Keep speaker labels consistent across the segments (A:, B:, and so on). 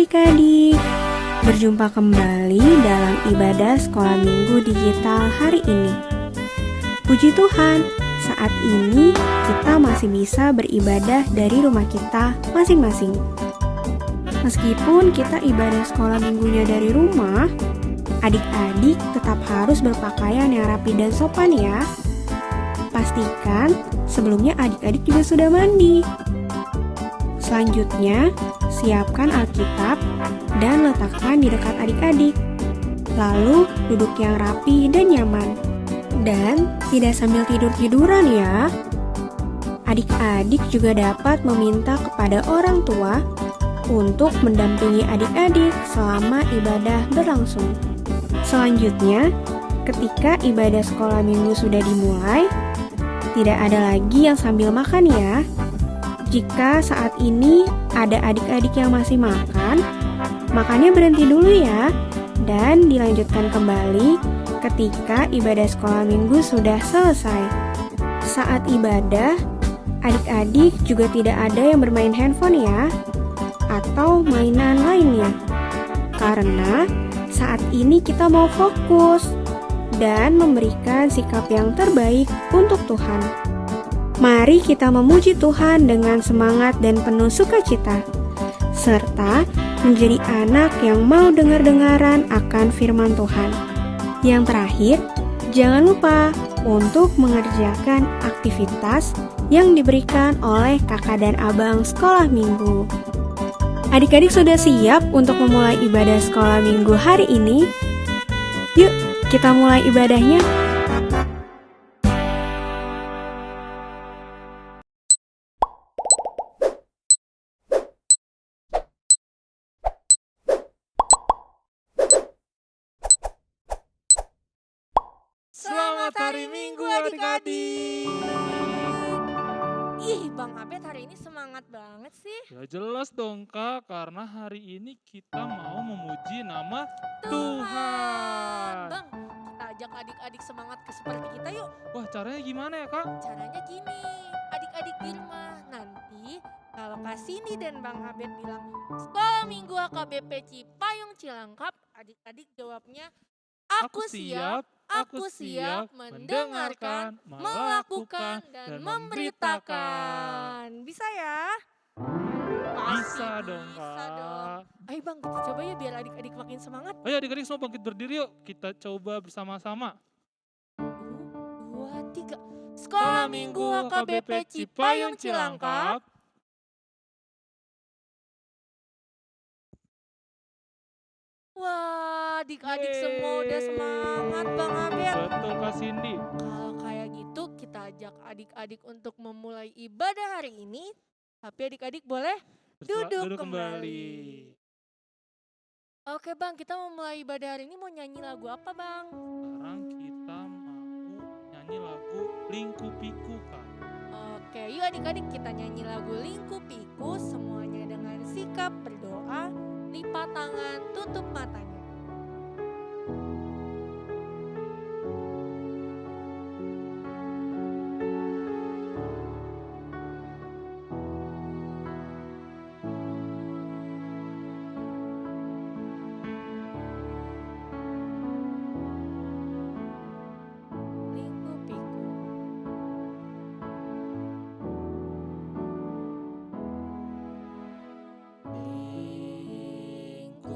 A: adik-adik. Berjumpa kembali dalam ibadah sekolah minggu digital hari ini. Puji Tuhan, saat ini kita masih bisa beribadah dari rumah kita masing-masing. Meskipun kita ibadah sekolah minggunya dari rumah, adik-adik tetap harus berpakaian yang rapi dan sopan ya. Pastikan sebelumnya adik-adik juga sudah mandi. Selanjutnya, siapkan Alkitab dan letakkan di dekat adik-adik. Lalu, duduk yang rapi dan nyaman. Dan tidak sambil tidur-tiduran ya. Adik-adik juga dapat meminta kepada orang tua untuk mendampingi adik-adik selama ibadah berlangsung. Selanjutnya, ketika ibadah sekolah minggu sudah dimulai, tidak ada lagi yang sambil makan ya. Jika saat ini ada adik-adik yang masih makan, makannya berhenti dulu ya, dan dilanjutkan kembali ketika ibadah sekolah minggu sudah selesai. Saat ibadah, adik-adik juga tidak ada yang bermain handphone ya, atau mainan lainnya. Karena saat ini kita mau fokus dan memberikan sikap yang terbaik untuk Tuhan. Mari kita memuji Tuhan dengan semangat dan penuh sukacita, serta menjadi anak yang mau dengar-dengaran akan firman Tuhan. Yang terakhir, jangan lupa untuk mengerjakan aktivitas yang diberikan oleh kakak dan abang sekolah minggu. Adik-adik sudah siap untuk memulai ibadah sekolah minggu hari ini? Yuk, kita mulai ibadahnya.
B: Selamat hari Minggu adik-adik.
C: Ih, Bang Abed hari ini semangat banget sih.
B: Ya jelas dong Kak, karena hari ini kita mau memuji nama Tuhan.
C: Bang, kita ajak adik-adik semangat seperti kita yuk.
B: Wah, caranya gimana ya Kak?
C: Caranya gini, adik-adik di rumah nanti kalau Kak Cindy dan Bang Abed bilang Sekolah Minggu AKBP Cipayung Cilangkap, adik-adik jawabnya Aku siap mendengarkan, melakukan, dan memberitakan. Bisa ya?
B: Bisa dong Kak.
C: Ayo Bang, kita coba ya biar adik-adik makin semangat.
B: Ayo adik-adik semua bangkit berdiri yuk. Kita coba bersama-sama.
C: 1, 2, 3. Sekolah Minggu AKBP Cipayung Cilangkap. Wah, adik-adik semua udah semangat Bang Abed.
B: Betul Kak Cindy.
C: Kalau kayak gitu kita ajak adik-adik untuk memulai ibadah hari ini. Tapi adik-adik boleh duduk kembali. Oke Bang, kita mau mulai ibadah hari ini mau nyanyi lagu apa Bang?
B: Sekarang kita mau nyanyi lagu Lingku Piku Kak.
C: Oke, yuk adik-adik kita nyanyi lagu Lingku Piku semuanya dengan sikap berdoa, lipat tangan, tutup matanya. Lingku Piku. Lingku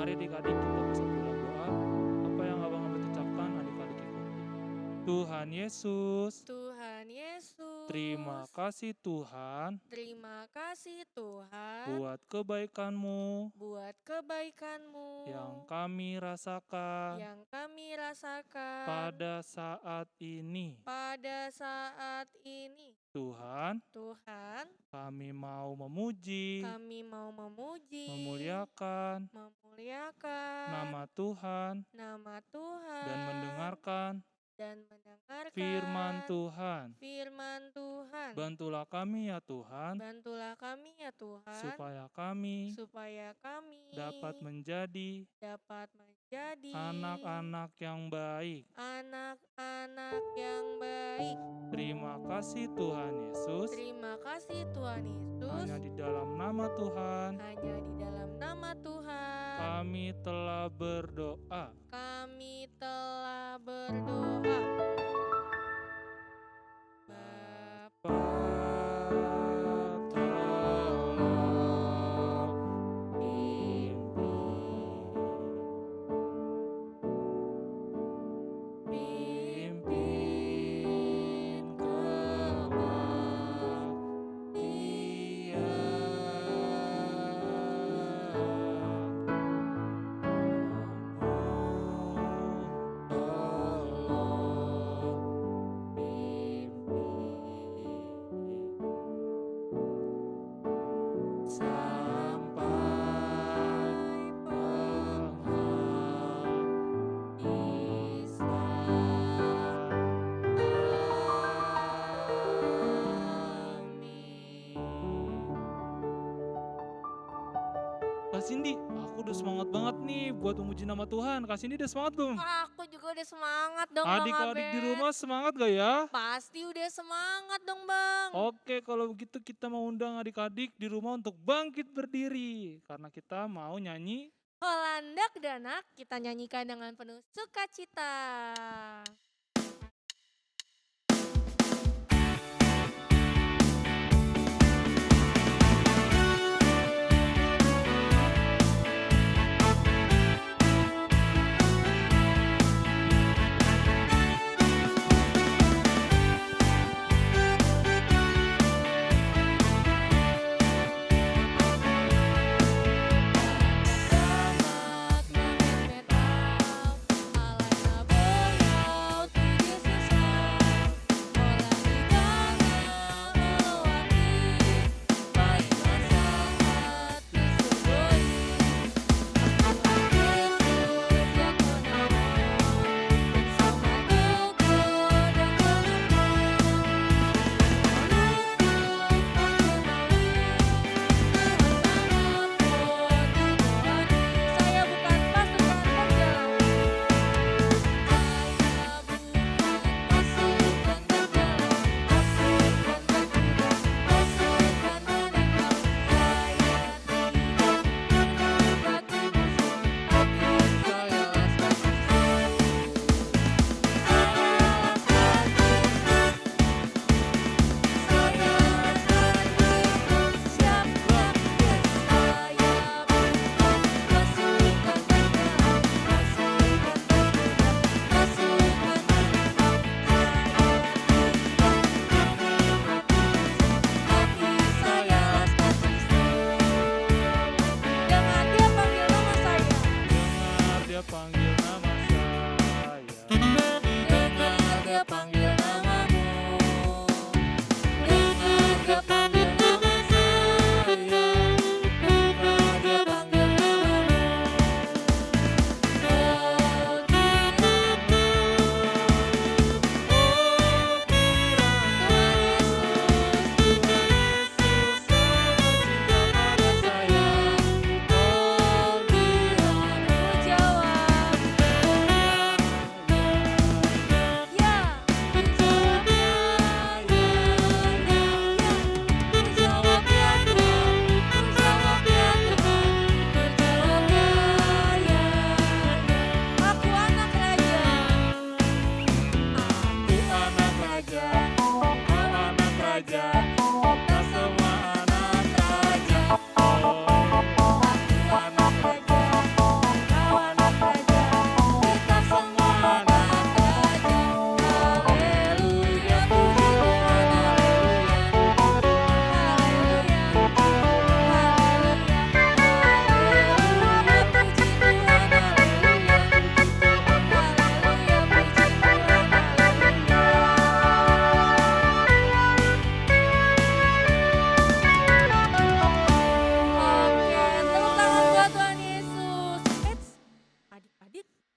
B: Mari adik-adik kita bersatu dalam doa. Apa yang abang-abang ucapkan adik-adik ikuti. Tuhan Yesus,
C: Tuhan Yesus,
B: terima kasih Tuhan
C: terima kasih Tuhan
B: buat kebaikan-Mu
C: buat kebaikan-Mu
B: yang kami rasakan
C: yang kami rasakan
B: pada saat ini.
C: pada saat ini.
B: Tuhan,
C: Tuhan,
B: kami mau memuji,
C: kami mau memuji,
B: memuliakan
C: memuliakan
B: nama Tuhan
C: nama Tuhan
B: dan mendengarkan firman Tuhan.
C: firman Tuhan.
B: Bantulah kami ya Tuhan,
C: Bantulah kami ya Tuhan,
B: supaya kami
C: supaya kami
B: dapat menjadi anak-anak yang baik.
C: anak-anak yang baik.
B: Terima kasih Tuhan Yesus.
C: Terima kasih Tuhan Yesus.
B: Hanya di dalam nama Tuhan
C: Hanya di dalam nama Tuhan
B: kami telah berdoa.
C: kami telah berdoa. Bapa tolong pimpin sampai
B: Kak Cindy, aku udah semangat banget nih buat memuji nama Tuhan. Kak Cindy udah semangat belum?
C: Aku juga udah semangat dong Bang
B: Adik-adik di
C: Abed.
B: rumah semangat gak ya?
C: Pasti udah semangat dong Bang.
B: Oke, kalau begitu kita mau undang adik-adik di rumah untuk bangkit berdiri. Karena kita mau nyanyi.
C: Holandak Danak kita nyanyikan dengan penuh sukacita. Damak nangin metal, alana boyong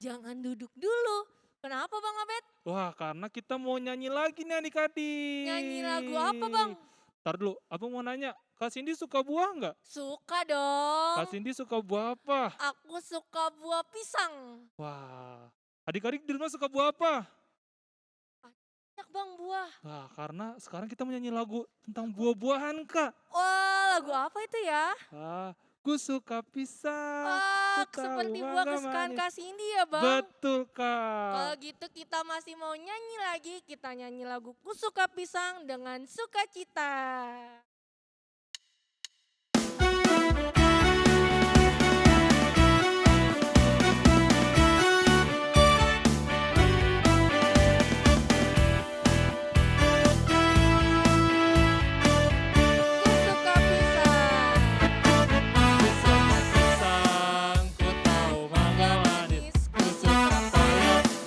C: Jangan duduk dulu. Kenapa Bang Abed?
B: Wah, karena kita mau nyanyi lagi nih adik-adik.
C: Nyanyi lagu apa Bang?
B: Ntar dulu, aku mau nanya, Kak Cindy suka buah nggak?
C: Suka
B: Kak
C: dong.
B: Cindy suka buah apa?
C: Aku suka buah pisang.
B: Wah, adik-adik di rumah suka buah apa?
C: Banyak Bang buah.
B: Wah, karena sekarang kita menyanyi lagu tentang buah-buahan, Kak.
C: Wah, lagu apa itu ya?
B: Ku suka pisang,
C: Wah,
B: suka
C: seperti buah
B: mangga
C: kesukaan
B: manis.
C: Kak Cindy ya Bang.
B: Betul, Kak.
C: Kalau gitu kita masih mau nyanyi lagi. Kita nyanyi lagu Ku Suka Pisang dengan Sukacita. Ku suka pisang.
B: Ku suka pisang, ku tahu mangga manis. Ku suka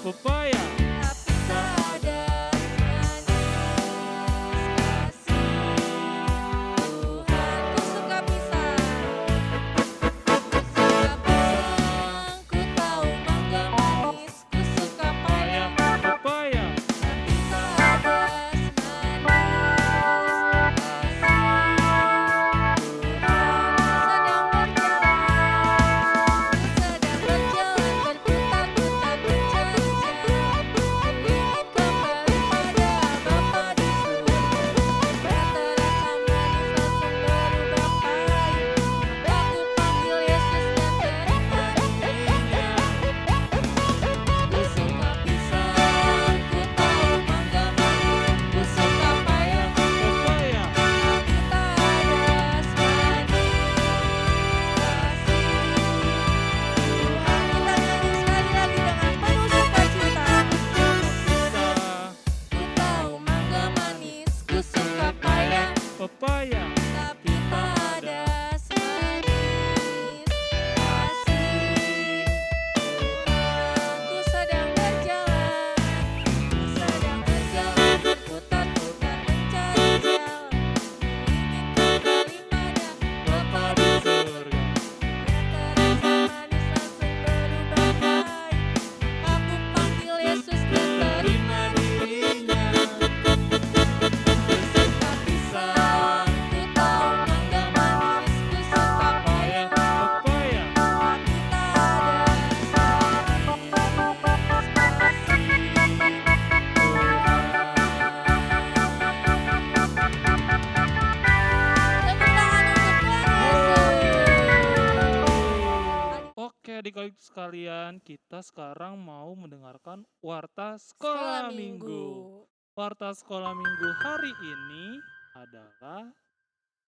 B: pepaya.
C: Tapi tak ada manis kasih Tuhan. Ku suka pisang. Ku suka pisang. Ku tahu mangga manis. Ku suka paya.
B: Pepaya.
C: Tapi tak ada manis kasih Tuhan. Ku sedang berjalan berputar-putar mencari jalan. Ku ingin kembali pada Bapa di surga. Rata rasa manis langsung berubah pahit. Aku panggil Yesus dan terima dirinya.
B: Ku suka pisang, ku tahu mangga manis. Ku suka pepaya.
C: Tapi tak ada manis kasih Tuhan. Kita nyanyi sekali lagi dengan penuh sukacita.
B: Pisang,
C: Ku tahu mangga manis, ku suka paya.
B: pepaya.
C: Tapi tak ada manis kasih Tuhan. Ku sedang berjalan berputar-putar mencari jalan. Ku ingin kembali pada
B: Bapa di surga.
C: rasa manis langsung berubah pahit. Aku panggil Yesus dan terima dirinya.
B: Ku suka pisang,
C: Ku tahu mangga manis, ku suka paya.
B: pepaya.
C: Tapi tak ada manis kasih Tuhan. Tepuk tangan untuk Tuhan Yesus.
B: Oke adik-adik sekalian, kita sekarang mau mendengarkan Warta Sekolah Minggu. Warta Sekolah Minggu hari ini adalah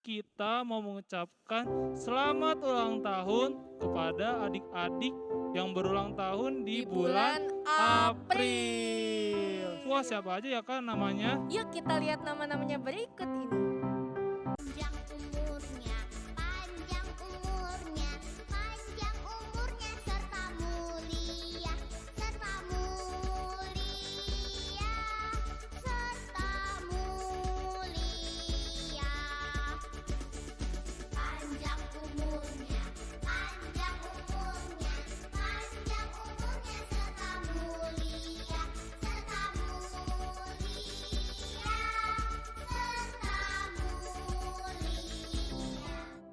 B: kita mau mengucapkan selamat ulang tahun kepada adik-adik yang berulang tahun di bulan April. Wah, siapa aja ya Kak namanya?
C: Yuk kita lihat nama-namanya berikut ini.
D: Panjang umurnya serta mulia, serta mulia, serta mulia. Panjang umurnya serta mulia, serta mulia.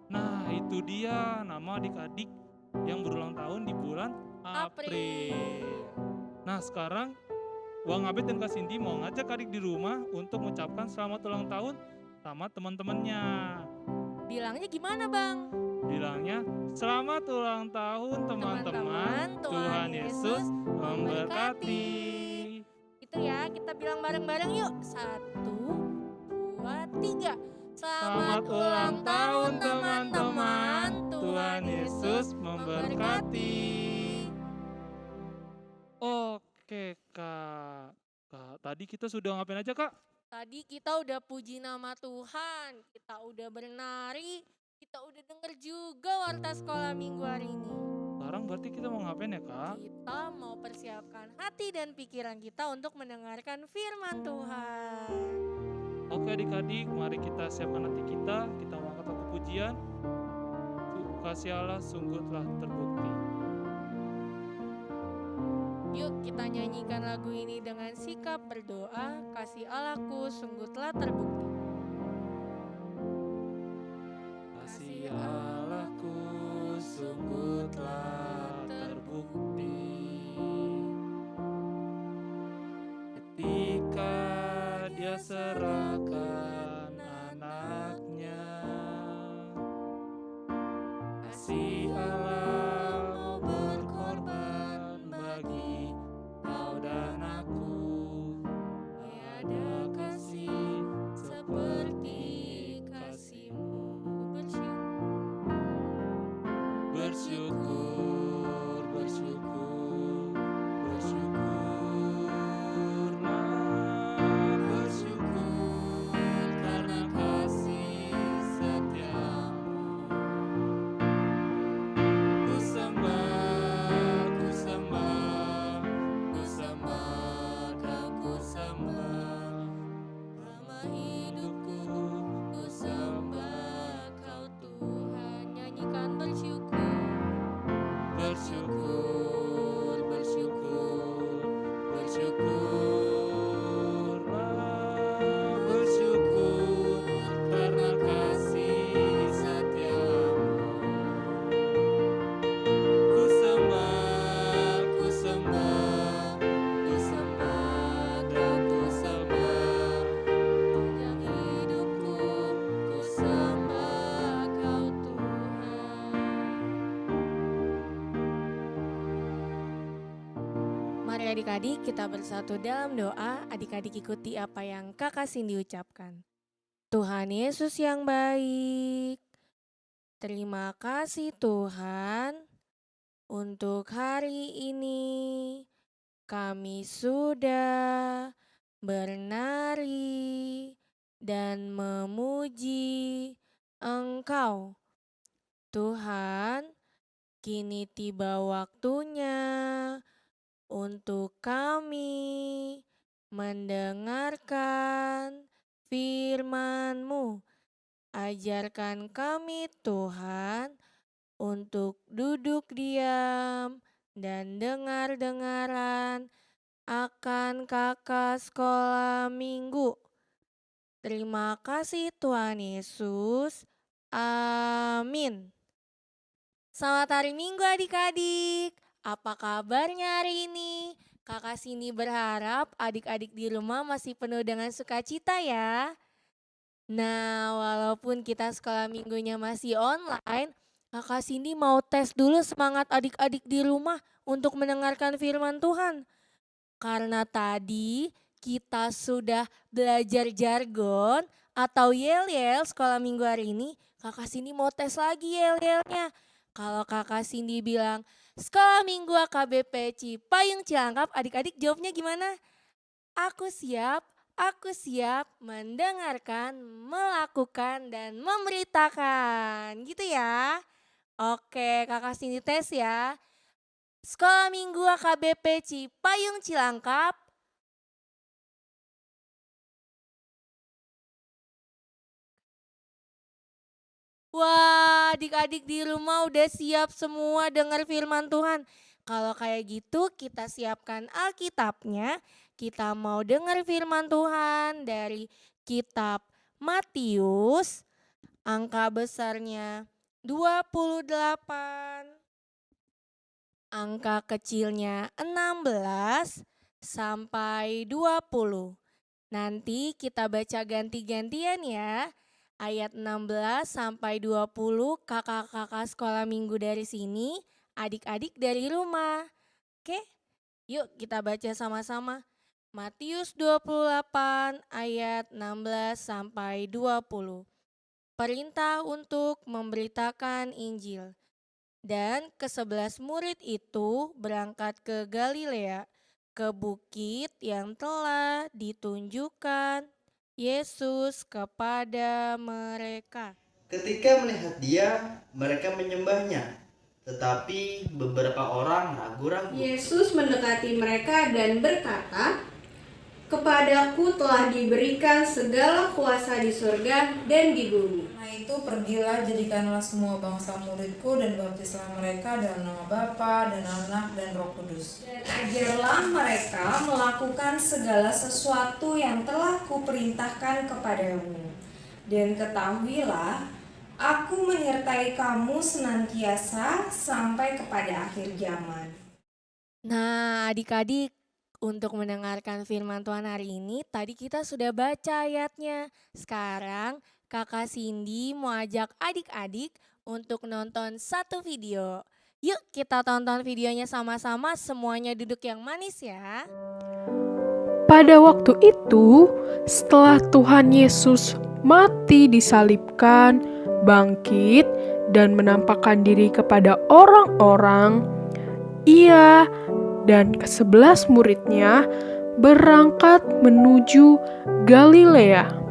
B: Nah, itu dia nama adik-adik yang berulang tahun di bulan April. Nah, sekarang Bang Abed dan Kak Cindy mau ngajak adik di rumah untuk mengucapkan selamat ulang tahun sama teman-temannya.
C: Bilangnya gimana Bang?
B: Bilangnya, selamat ulang tahun teman-teman,
C: Teman-teman,
B: Tuhan Yesus memberkati.
C: Itu ya, kita bilang bareng-bareng yuk. 1, 2, 3.
B: Selamat ulang tahun teman-teman, Tuhan Yesus memberkati. Oke Kak, tadi kita sudah ngapain aja Kak?
C: Tadi kita udah puji nama Tuhan, kita udah bernari, kita udah denger juga warta sekolah minggu hari ini.
B: Sekarang berarti kita mau ngapain ya Kak?
C: Kita mau persiapkan hati dan pikiran kita untuk mendengarkan firman Tuhan.
B: Oke adik-adik, mari kita siapkan hati kita mau angkat lagu pujian. Kasih Allah sungguh telah terbukti.
C: kita nyanyikan lagu ini dengan sikap berdoa, kasih Allahku sungguh telah terbukti.
B: Kasih Allahku sungguh telah terbukti ketika Dia serahkan anaknya. Kasih Allah mau berkorban bagi kau dan aku. Tiada kasih seperti kasih-Mu. Bersyukur, bersyukur, bersyukurlah, bersyukur karena kasih setiamu. Ku sembah, ku sembah, ku sembah, kau ku sembah. Lama hidupku, ku sembah kau Tuhan. Nyanyikan bersyukur. Bersyukur, bersyukur, bersyukurlah, bersyukur karena kasih setiamu. Ku sembah, ku sembah, ku sembah, kau ku sembah. Sepanjang hidupku, ku sembah kau Tuhan. Mari adik-adik kita bersatu dalam doa. Adik-adik ikuti apa yang Kakak Cindy ucapkan. Tuhan Yesus yang baik, terima kasih Tuhan untuk hari ini. Kami sudah bernari dan memuji Engkau. Tuhan, kini tiba waktunya untuk kami mendengarkan firman-Mu. Ajarkan kami Tuhan untuk duduk diam dan dengar-dengaran akan kakak sekolah minggu. Terima kasih Tuhan Yesus. Amin. Selamat hari Minggu adik-adik. Apa kabarnya hari ini? Kakak Cindy berharap adik-adik di rumah masih penuh dengan sukacita ya. Nah, walaupun kita sekolah minggunya masih online, Kakak Cindy mau tes dulu semangat adik-adik di rumah untuk mendengarkan firman Tuhan. Karena tadi kita sudah belajar jargon atau yel-yel sekolah minggu hari ini, Kakak Cindy mau tes lagi yel-yelnya. Kalau Kakak Cindy bilang, sekolah minggu AKBP Cipayung Cilangkap, adik-adik jawabnya gimana? Aku siap mendengarkan, melakukan, dan memberitakan. Gitu ya. Oke, Kakak Cindy tes ya. Sekolah minggu AKBP Cipayung Cilangkap. Wah, adik-adik di rumah udah siap semua dengar firman Tuhan. Kalau kayak gitu kita siapkan Alkitabnya. Kita mau dengar firman Tuhan dari kitab Matius. Angka besarnya 28. Angka kecilnya 16 sampai 20. Nanti kita baca ganti-gantian ya. Ayat 16 sampai 20 kakak-kakak sekolah minggu dari sini, adik-adik dari rumah. Oke, yuk kita baca sama-sama. Matius 28 ayat 16 sampai 20. Perintah untuk memberitakan Injil. Dan ke-11 murid itu berangkat ke Galilea, ke bukit yang telah ditunjukkan Yesus kepada mereka.
E: Ketika melihat Dia, mereka menyembahnya, tetapi beberapa orang ragu-ragu.
A: Yesus mendekati mereka dan berkata, "Kepadaku telah diberikan segala kuasa di surga dan di bumi.
F: Karena itu pergilah jadikanlah semua bangsa muridku dan baptislah mereka dalam nama Bapa dan Anak dan Roh Kudus. Dan ajarlah mereka melakukan segala sesuatu yang telah kuperintahkan kepadamu. Dan ketahuilah, aku menyertai kamu senantiasa sampai kepada akhir zaman.
C: Nah, adik-adik, untuk mendengarkan firman Tuhan hari ini, tadi kita sudah baca ayatnya. Sekarang, Kakak Cindy mau ajak adik-adik untuk nonton satu video. Yuk kita tonton videonya sama-sama, semuanya duduk yang manis ya.
G: Pada waktu itu, setelah Tuhan Yesus mati disalibkan, bangkit, dan menampakkan diri kepada orang-orang, Ia dan ke-11 muridnya berangkat menuju Galilea.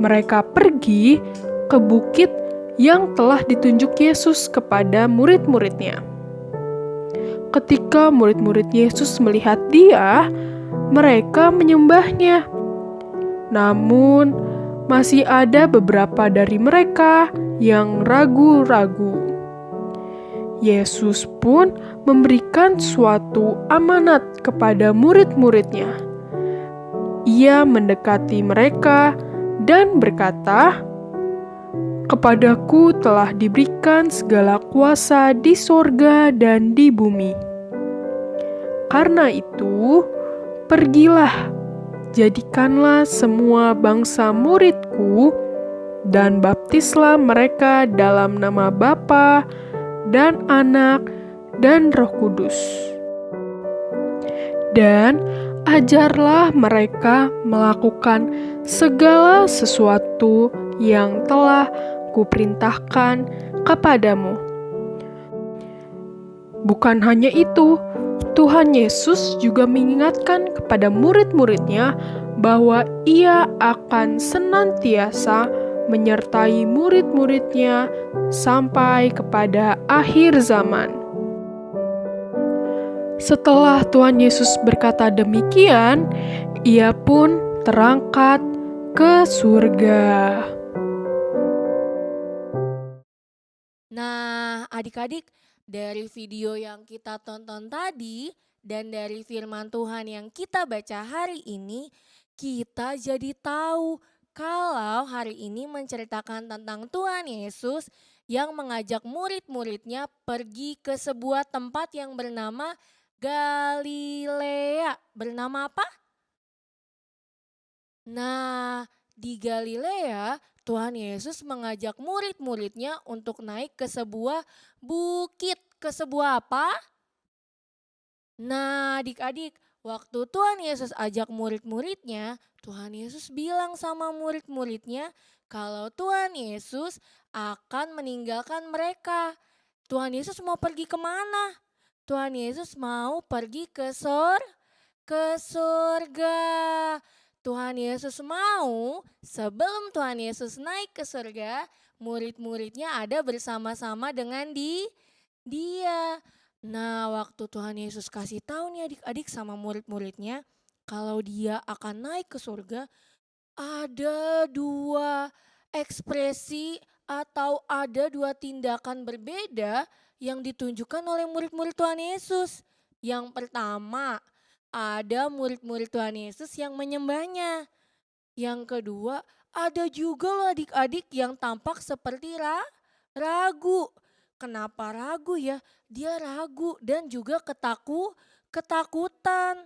G: Mereka pergi ke bukit yang telah ditunjuk Yesus kepada murid-muridnya. Ketika murid-murid Yesus melihat Dia, mereka menyembahnya. Namun, masih ada beberapa dari mereka yang ragu-ragu. Yesus pun memberikan suatu amanat kepada murid-muridnya. Ia mendekati mereka dan berkata, "Kepadaku telah diberikan segala kuasa di sorga dan di bumi. Karena itu, pergilah, jadikanlah semua bangsa muridku, dan baptislah mereka dalam nama Bapa dan Anak dan Roh Kudus. Dan ajarlah mereka melakukan segala sesuatu yang telah kuperintahkan kepadamu." Bukan hanya itu, Tuhan Yesus juga mengingatkan kepada murid-muridnya bahwa Ia akan senantiasa menyertai murid-muridnya sampai kepada akhir zaman. Setelah Tuhan Yesus berkata demikian, Ia pun terangkat ke surga.
C: Nah, adik-adik, dari video yang kita tonton tadi dan dari firman Tuhan yang kita baca hari ini, kita jadi tahu kalau hari ini menceritakan tentang Tuhan Yesus yang mengajak murid-muridnya pergi ke sebuah tempat yang bernama Galilea. Bernama apa? Nah, di Galilea, Tuhan Yesus mengajak murid-muridnya untuk naik ke sebuah bukit. Ke sebuah apa? Nah, adik-adik, waktu Tuhan Yesus ajak murid-muridnya, Tuhan Yesus bilang sama murid-muridnya kalau Tuhan Yesus akan meninggalkan mereka. Tuhan Yesus mau pergi kemana? Tuhan Yesus mau pergi ke surga. Tuhan Yesus mau sebelum Tuhan Yesus naik ke surga, murid-muridnya ada bersama-sama dengan Dia. Nah, waktu Tuhan Yesus kasih tahu nih adik-adik sama murid-muridnya kalau Dia akan naik ke surga, ada dua ekspresi atau ada dua tindakan berbeda yang ditunjukkan oleh murid-murid Tuhan Yesus. Yang pertama, ada murid-murid Tuhan Yesus yang menyembahnya. Yang kedua, ada juga loh adik-adik yang tampak seperti ragu. Kenapa ragu ya? Dia ragu dan juga ketakutan.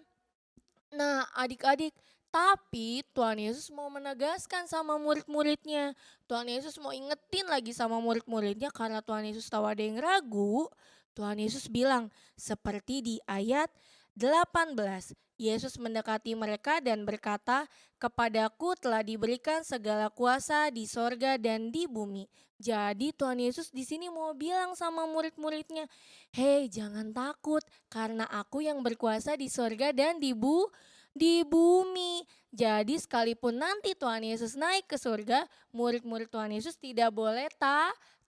C: Nah, adik-adik, tapi Tuhan Yesus mau menegaskan sama murid-muridnya. Tuhan Yesus mau ingetin lagi sama murid-muridnya karena Tuhan Yesus tahu ada yang ragu. Tuhan Yesus bilang seperti di ayat 18. Yesus mendekati mereka dan berkata, "Kepadaku telah diberikan segala kuasa di sorga dan di bumi." Jadi Tuhan Yesus di sini mau bilang sama murid-muridnya, "Hei, jangan takut karena aku yang berkuasa di sorga dan di bumi." Jadi sekalipun nanti Tuhan Yesus naik ke surga, murid-murid Tuhan Yesus tidak boleh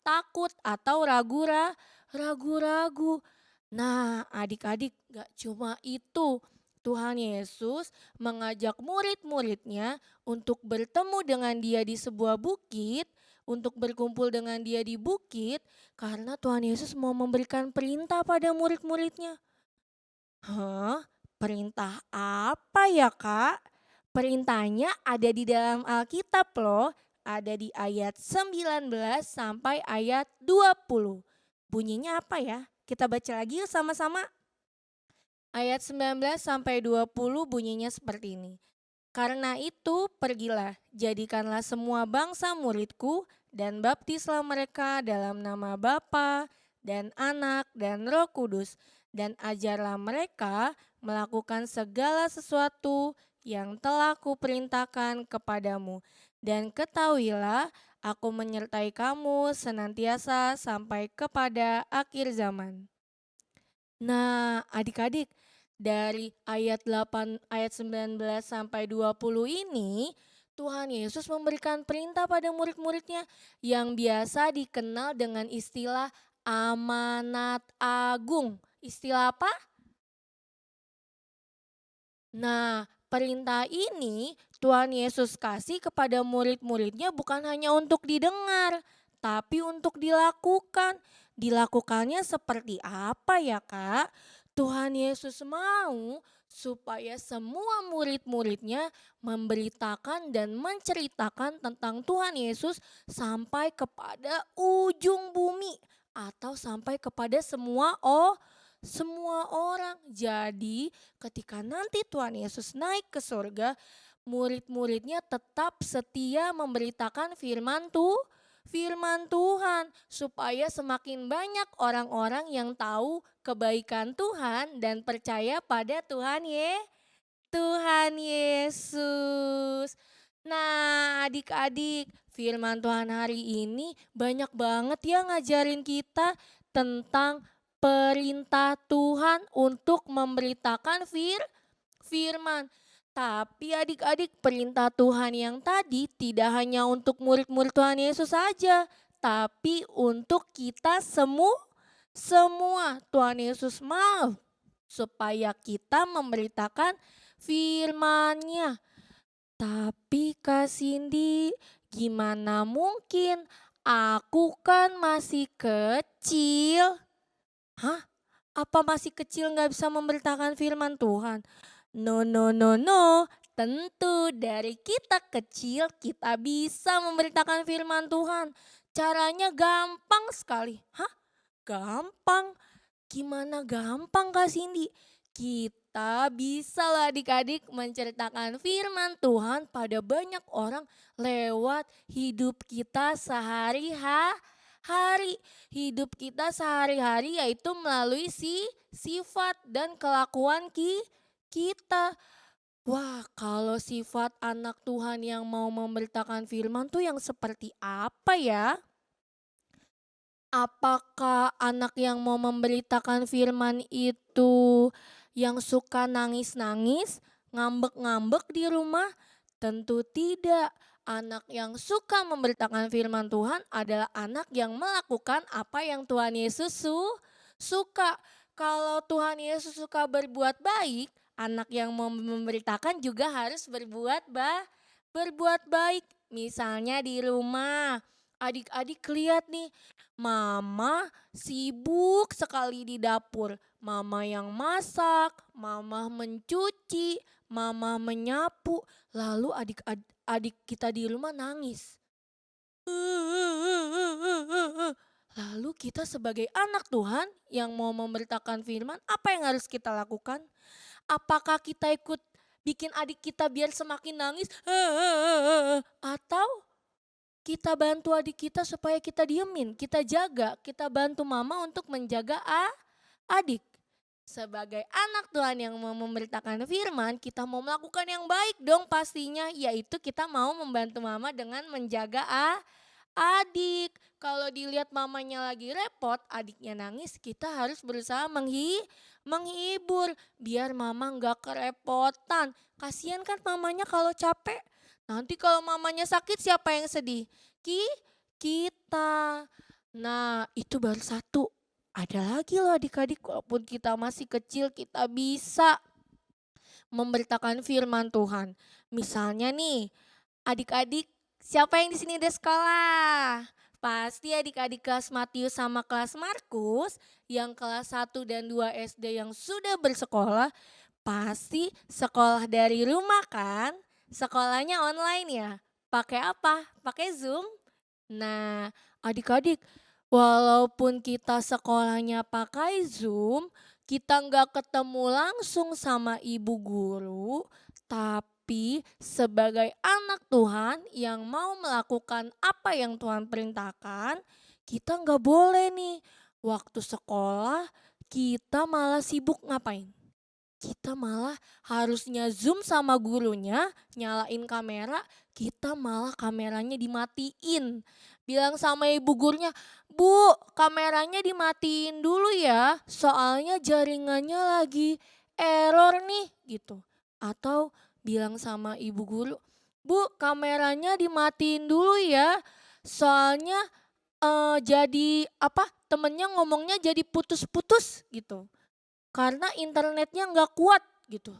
C: takut atau ragu-ragu. Nah, adik-adik, gak cuma itu. Tuhan Yesus mengajak murid-muridnya untuk bertemu dengan Dia di sebuah bukit untuk berkumpul dengan dia di bukit karena Tuhan Yesus mau memberikan perintah pada murid-muridnya. Hah? Perintah apa ya, Kak? Perintahnya ada di dalam Alkitab loh. Ada di ayat 19 sampai ayat 20. Bunyinya apa ya? Kita baca lagi yuk sama-sama. Ayat 19 sampai 20 bunyinya seperti ini. Karena itu pergilah, jadikanlah semua bangsa muridku dan baptislah mereka dalam nama Bapa dan Anak dan Roh Kudus, dan ajarlah mereka melakukan segala sesuatu yang telah kuperintahkan kepadamu. Dan ketahuilah, aku menyertai kamu senantiasa sampai kepada akhir zaman. Nah, adik-adik, dari ayat 19 sampai 20 ini Tuhan Yesus memberikan perintah pada murid-muridnya yang biasa dikenal dengan istilah amanat agung. Istilah apa? Nah, perintah ini Tuhan Yesus kasih kepada murid-muridnya bukan hanya untuk didengar, tapi untuk dilakukan. Dilakukannya seperti apa ya, Kak? Tuhan Yesus mau supaya semua murid-muridnya memberitakan dan menceritakan tentang Tuhan Yesus sampai kepada ujung bumi atau sampai kepada semua orang. Jadi ketika nanti Tuhan Yesus naik ke surga, murid-muridnya tetap setia memberitakan firman Tuhan supaya semakin banyak orang-orang yang tahu kebaikan Tuhan dan percaya pada Tuhan Yesus. Nah, adik-adik, firman Tuhan hari ini banyak banget ya ngajarin kita tentang perintah Tuhan untuk memberitakan firman. Tapi adik-adik, perintah Tuhan yang tadi tidak hanya untuk murid-murid Tuhan Yesus saja, tapi untuk kita semua. Tuhan Yesus mau supaya kita memberitakan firman-Nya. Tapi Kak Cindy, gimana mungkin? Aku kan masih kecil. Hah? Apa masih kecil gak bisa memberitakan firman Tuhan? No. Tentu dari kita kecil kita bisa memberitakan firman Tuhan. Caranya gampang sekali. Hah? Gampang? Gimana gampang Kak Cindy? Kita bisa lah adik-adik menceritakan firman Tuhan pada banyak orang lewat hidup kita sehari-hari. Hidup kita sehari-hari yaitu melalui sifat dan kelakuan kita. Wah, kalau sifat anak Tuhan yang mau memberitakan firman tuh yang seperti apa ya? Apakah anak yang mau memberitakan firman itu yang suka nangis-nangis, ngambek-ngambek di rumah? Tentu tidak. Anak yang suka memberitakan firman Tuhan adalah anak yang melakukan apa yang Tuhan Yesus suka. Kalau Tuhan Yesus suka berbuat baik, anak yang mau memberitakan juga harus berbuat baik. Misalnya di rumah, adik-adik lihat nih, mama sibuk sekali di dapur. Mama yang masak, mama mencuci, mama menyapu. Lalu adik kita di rumah nangis. Lalu kita sebagai anak Tuhan yang mau memberitakan firman, apa yang harus kita lakukan? Apakah kita ikut bikin adik kita biar semakin nangis? Atau kita bantu adik kita supaya kita diemin, kita jaga, kita bantu mama untuk menjaga adik. Sebagai anak Tuhan yang mau memberitakan firman, kita mau melakukan yang baik dong pastinya, yaitu kita mau membantu mama dengan menjaga adik. Kalau dilihat mamanya lagi repot, adiknya nangis, kita harus berusaha menghibur biar mama nggak kerepotan. Kasihan kan mamanya kalau capek. Nanti kalau mamanya sakit siapa yang sedih? Kita. Nah, itu baru satu. Ada lagi loh adik-adik, walaupun kita masih kecil kita bisa memberitakan firman Tuhan. Misalnya nih, adik-adik Siapa yang di sini udah sekolah? Pasti adik-adik kelas Matius sama kelas Markus yang kelas 1 dan 2 SD yang sudah bersekolah pasti sekolah dari rumah kan? Sekolahnya online ya? Pakai apa? Pakai Zoom? Nah, adik-adik, walaupun kita sekolahnya pakai Zoom, kita nggak ketemu langsung sama ibu guru, tapi sebagai anak Tuhan yang mau melakukan apa yang Tuhan perintahkan, kita nggak boleh nih waktu sekolah kita malah sibuk ngapain? Kita malah harusnya Zoom sama gurunya, nyalain kamera, kita malah kameranya dimatiin. Bilang sama ibu gurunya, "Bu, kameranya dimatiin dulu ya, soalnya jaringannya lagi error nih," gitu. Atau bilang sama ibu guru, "Bu, kameranya dimatiin dulu ya, soalnya jadi apa? Temennya ngomongnya jadi putus-putus," gitu. Karena internetnya nggak kuat gitu.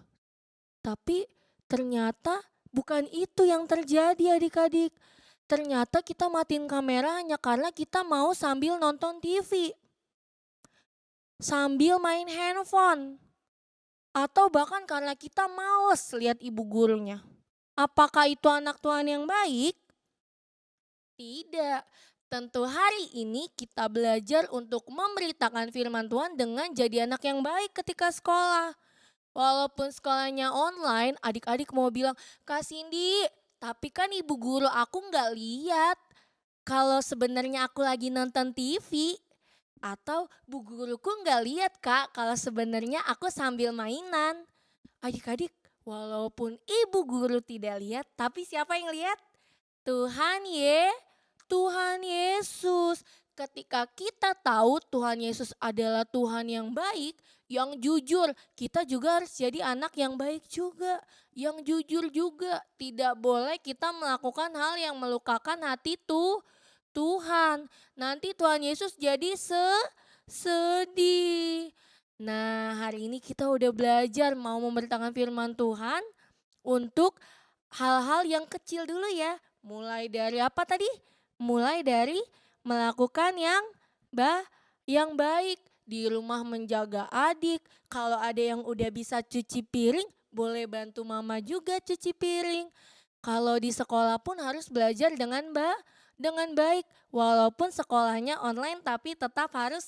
C: Tapi ternyata bukan itu yang terjadi adik-adik. Ternyata kita matiin kamera hanya karena kita mau sambil nonton TV. Sambil main handphone. Atau bahkan karena kita males lihat ibu gurunya. Apakah itu anak Tuhan yang baik? Tidak. Tentu hari ini kita belajar untuk memberitakan firman Tuhan dengan jadi anak yang baik ketika sekolah. Walaupun sekolahnya online, adik-adik mau bilang, "Kak Cindy, tapi kan ibu guru aku nggak lihat kalau sebenarnya aku lagi nonton TV." Atau, "Bu guruku nggak lihat Kak kalau sebenarnya aku sambil mainan." Adik-adik, walaupun ibu guru tidak lihat, tapi siapa yang lihat? Tuhan Yesus. Ketika kita tahu Tuhan Yesus adalah Tuhan yang baik, yang jujur, kita juga harus jadi anak yang baik juga, yang jujur juga. Tidak boleh kita melakukan hal yang melukakan hati Tuhan. Nanti Tuhan Yesus jadi sedih. Nah, hari ini kita udah belajar mau memberitakan firman Tuhan untuk hal-hal yang kecil dulu ya. Mulai dari apa tadi? Mulai dari melakukan yang baik. Di rumah menjaga adik. Kalau ada yang udah bisa cuci piring, boleh bantu mama juga cuci piring. Kalau di sekolah pun harus belajar dengan baik. Walaupun sekolahnya online tapi tetap harus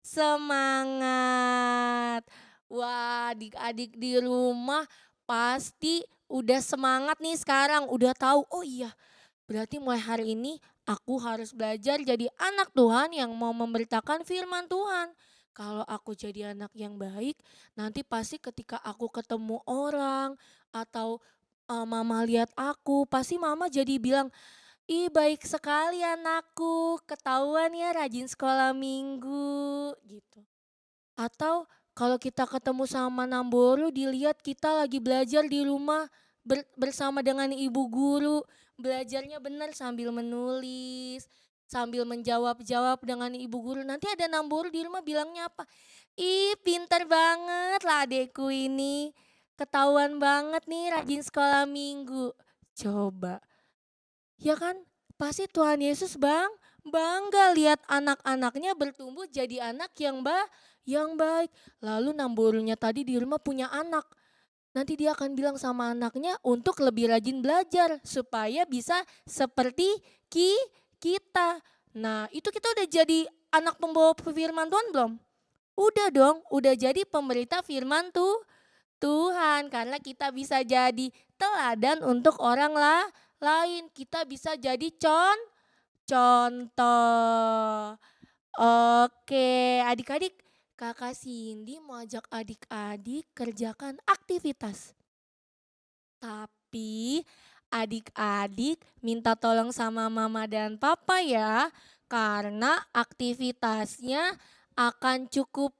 C: semangat. Wah, adik-adik di rumah pasti udah semangat nih sekarang. Udah tahu, oh iya, berarti mulai hari ini aku harus belajar jadi anak Tuhan yang mau memberitakan firman Tuhan. Kalau aku jadi anak yang baik, nanti pasti ketika aku ketemu orang atau mama lihat aku, pasti mama jadi bilang, "Ih, baik sekali anakku, ketahuan ya rajin sekolah minggu," gitu. Atau kalau kita ketemu sama Namboro, dilihat kita lagi belajar di rumah bersama dengan ibu guru. Belajarnya benar sambil menulis, sambil menjawab-jawab dengan ibu guru. Nanti ada Namboro di rumah bilangnya apa? "Ih, pintar banget lah adekku ini. Ketahuan banget nih rajin sekolah minggu." Coba. Ya kan? Pasti Tuhan Yesus bangga lihat anak-anaknya bertumbuh jadi anak yang baik. Lalu Namboronya tadi di rumah punya anak. Nanti dia akan bilang sama anaknya untuk lebih rajin belajar supaya bisa seperti kita. Nah, itu kita udah jadi anak pembawa firman Tuhan belum? Udah dong, udah jadi pemberita firman Tuhan. Karena kita bisa jadi teladan untuk orang lain. Kita bisa jadi contoh. Oke, adik-adik. Kakak Cindy mau ajak adik-adik kerjakan aktivitas. Tapi adik-adik minta tolong sama mama dan papa ya. Karena aktivitasnya akan cukup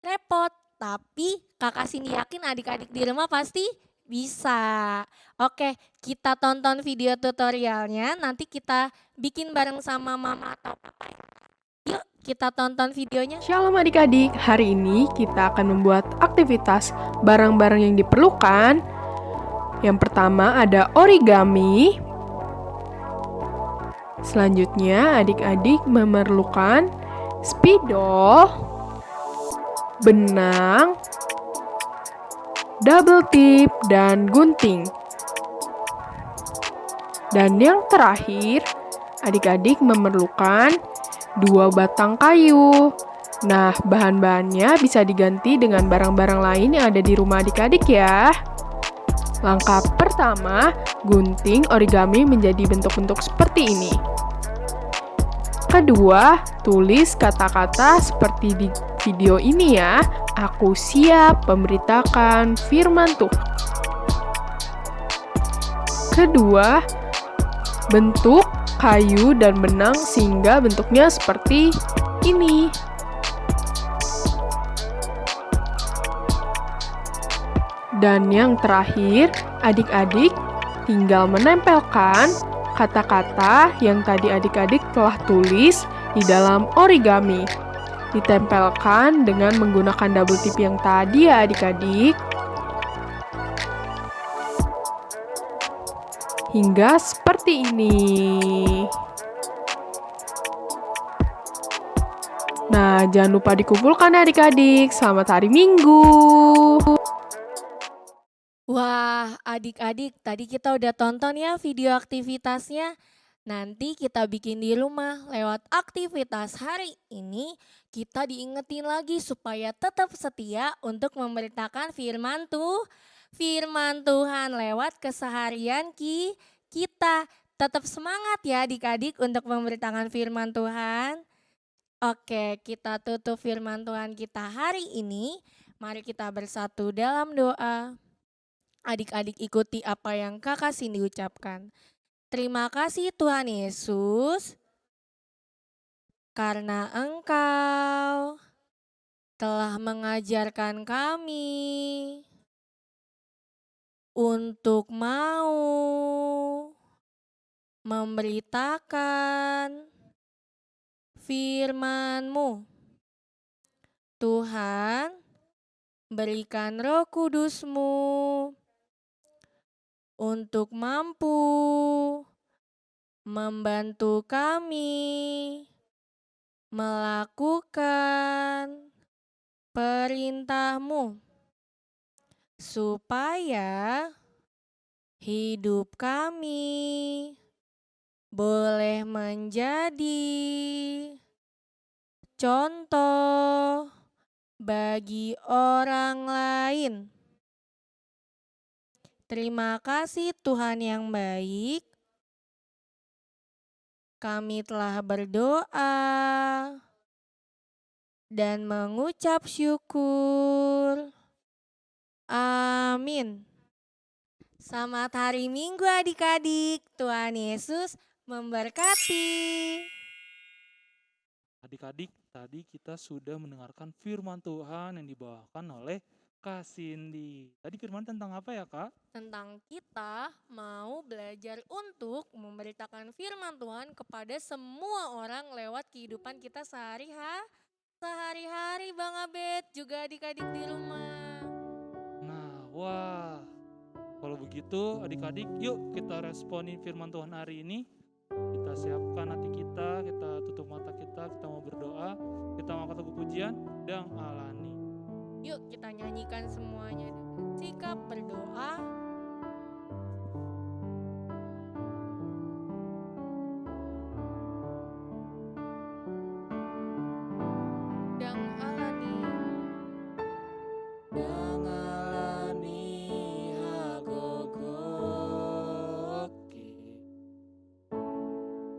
C: repot. Tapi kakak Cindy yakin adik-adik di rumah pasti bisa. Oke, kita tonton video tutorialnya. Nanti kita bikin bareng sama mama atau papa ya. Yuk kita tonton videonya.
G: Shalom adik-adik, hari ini kita akan membuat aktivitas barang-barang yang diperlukan. Yang pertama ada origami, Selanjutnya, adik-adik memerlukan spidol, benang, double tip, dan gunting. Dan yang terakhir, adik-adik memerlukan 2 batang kayu. Nah, bahan-bahannya bisa diganti dengan barang-barang lain yang ada di rumah adik-adik ya. Langkah pertama, gunting origami menjadi bentuk-bentuk seperti ini. Kedua, tulis kata-kata seperti di video ini ya. Aku siap memberitakan firman Tuhan. Kedua, bentuk kayu dan benang sehingga bentuknya seperti ini. Dan yang terakhir, adik-adik tinggal menempelkan kata-kata yang tadi adik-adik telah tulis di dalam origami. Ditempelkan dengan menggunakan double tip yang tadi ya adik-adik. Hingga seperti ini. Nah, jangan lupa dikumpulkan adik-adik. Selamat hari Minggu.
C: Wah, adik-adik, tadi kita udah tonton ya video aktivitasnya. Nanti kita bikin di rumah lewat aktivitas hari ini. Kita diingetin lagi supaya tetap setia untuk memberitakan firman Tuhan lewat keseharian kita. Tetap semangat ya adik-adik untuk memberitakan firman Tuhan. Oke, kita tutup firman Tuhan kita hari ini. Mari kita bersatu dalam doa. Adik-adik ikuti apa yang Kakak Cindy ucapkan. Terima kasih Tuhan Yesus, karena Engkau telah mengajarkan kami untuk mau memberitakan firman-Mu. Tuhan, berikan Roh Kudus-Mu untuk mampu membantu kami melakukan perintah-Mu, supaya hidup kami boleh menjadi contoh bagi orang lain. Terima kasih Tuhan yang baik. Kami telah berdoa dan mengucap syukur. Amin. Selamat hari Minggu adik-adik. Tuhan Yesus memberkati.
B: Adik-adik, tadi kita sudah mendengarkan firman Tuhan yang dibawakan oleh Kak Cindy. Tadi firman tentang apa ya, Kak?
C: Tentang kita mau belajar untuk memberitakan firman Tuhan kepada semua orang lewat kehidupan kita sehari-hari Bang Abed, juga adik-adik di rumah.
B: Nah, wah. Kalau begitu adik-adik yuk kita responin firman Tuhan hari ini. Kita siapkan hati kita tutup mata kita mau berdoa, kita mau kata pujian dan alani.
C: Yuk kita nyanyikan semuanya dengan sikap berdoa. Dan alani. Dan alani hagogoki.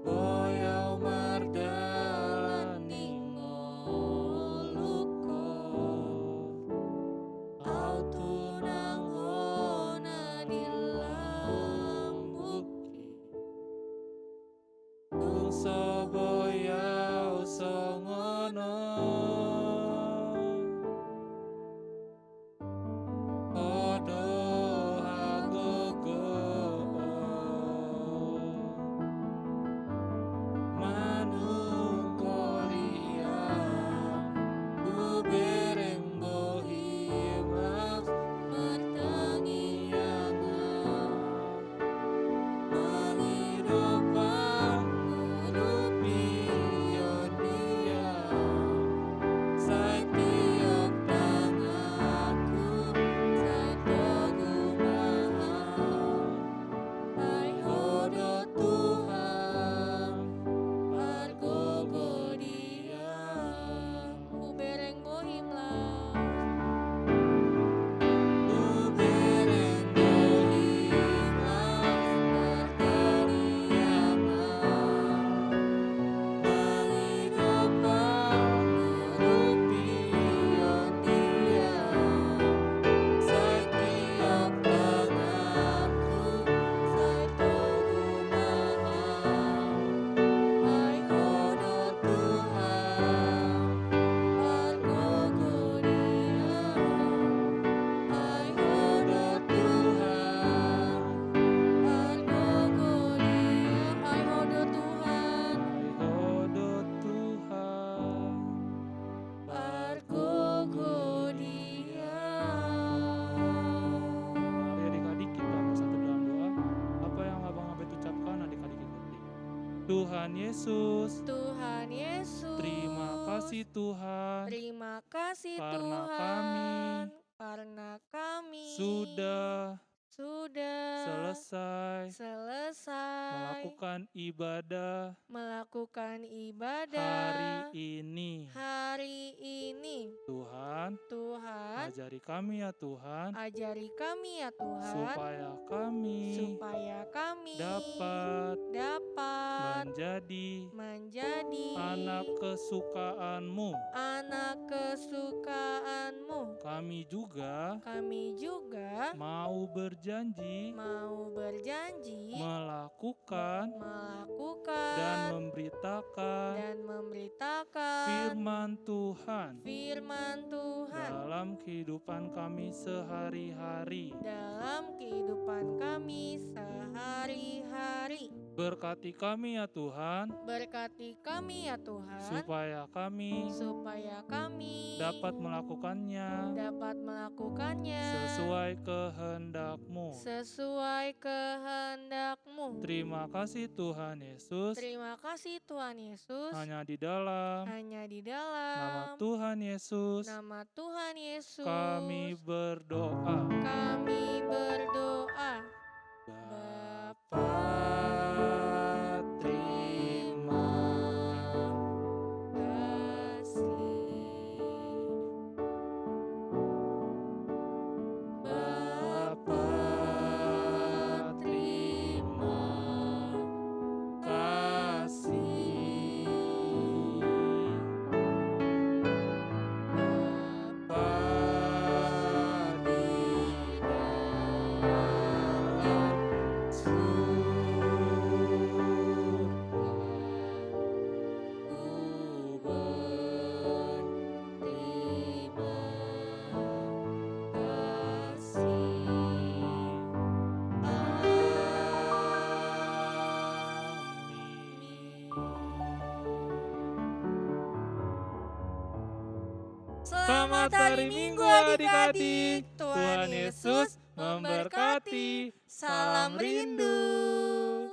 C: Boyau mardalani ngoluko. Au tunang hona dilambuki. Tungso boyau songono.
B: Tuhan Yesus.
C: Tuhan Yesus.
B: Terima kasih Tuhan.
C: Terima kasih
B: Karena
C: Tuhan. Karena kami
B: sudah
C: selesai
B: melakukan ibadah
C: melakukan
B: hari
C: ibadah
B: ini.
C: hari ini.
B: Tuhan,
C: Tuhan,
B: ajari kami ya Tuhan,
C: ajari kami ya Tuhan,
B: supaya kami dapat menjadi anak kesukaan-Mu. Kami juga mau berjanji melakukan dan memberitakan firman Tuhan dalam kehidupan kami sehari-hari. Berkati kami ya Tuhan, supaya kami dapat melakukannya sesuai kehendak-Mu. Terima kasih Tuhan Yesus. Hanya di dalam nama Tuhan Yesus kami berdoa. Bapa, terima Bapa, terima kasih. Bapa di dalam Selamat hari Minggu adik-adik. Tuhan Yesus memberkati. Salam rindu.